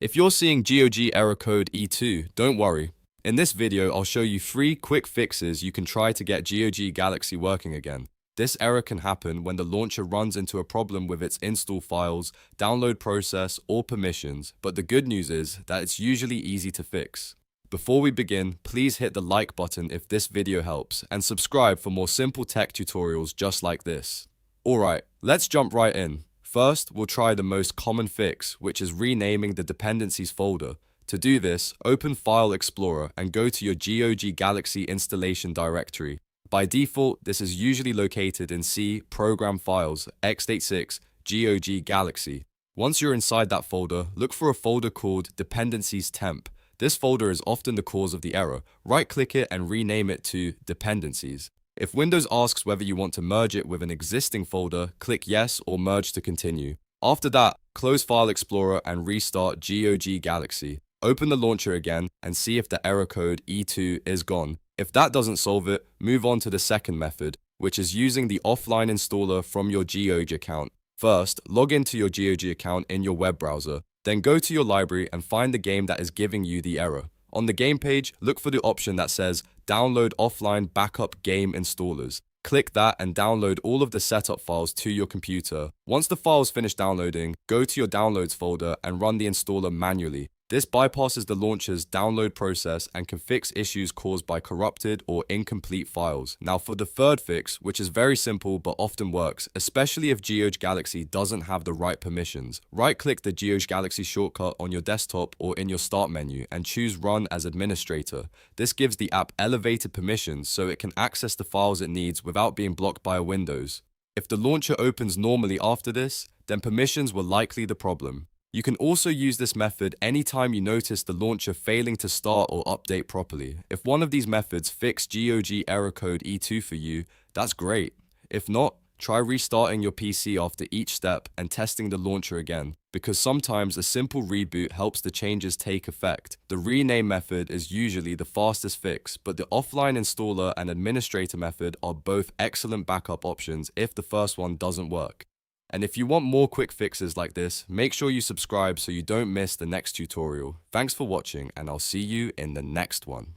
If you're seeing GOG error code E2, don't worry. In this video, I'll show you 3 quick fixes you can try to get GOG Galaxy working again. This error can happen when the launcher runs into a problem with its install files, download process, or permissions, but the good news is that it's usually easy to fix. Before we begin, please hit the like button if this video helps, and subscribe for more simple tech tutorials just like this. Alright, let's jump right in. First, we'll try the most common fix, which is renaming the Dependencies folder. To do this, open File Explorer and go to your GOG Galaxy installation directory. By default, this is usually located in C, Program Files, x86, GOG Galaxy. Once you're inside that folder, look for a folder called Dependencies Temp. This folder is often the cause of the error. Right-click it and rename it to Dependencies. If Windows asks whether you want to merge it with an existing folder, click Yes or Merge to continue. After that, close File Explorer and restart GOG Galaxy. Open the launcher again and see if the error code E2 is gone. If that doesn't solve it, move on to the second method, which is using the offline installer from your GOG account. First, log into your GOG account in your web browser. Then go to your library and find the game that is giving you the error. On the game page, look for the option that says Download Offline Backup Game Installers. Click that and download all of the setup files to your computer. Once the files finish downloading, go to your Downloads folder and run the installer manually. This bypasses the launcher's download process and can fix issues caused by corrupted or incomplete files. Now for the third fix, which is very simple but often works, especially if GOG Galaxy doesn't have the right permissions. Right-click the GOG Galaxy shortcut on your desktop or in your start menu and choose Run as Administrator. This gives the app elevated permissions so it can access the files it needs without being blocked by a Windows. If the launcher opens normally after this, then permissions were likely the problem. You can also use this method anytime you notice the launcher failing to start or update properly. If one of these methods fix GOG error code E2 for you, that's great. If not, try restarting your PC after each step and testing the launcher again, because sometimes a simple reboot helps the changes take effect. The rename method is usually the fastest fix, but the offline installer and administrator method are both excellent backup options if the first one doesn't work. And if you want more quick fixes like this, make sure you subscribe so you don't miss the next tutorial. Thanks for watching, and I'll see you in the next one.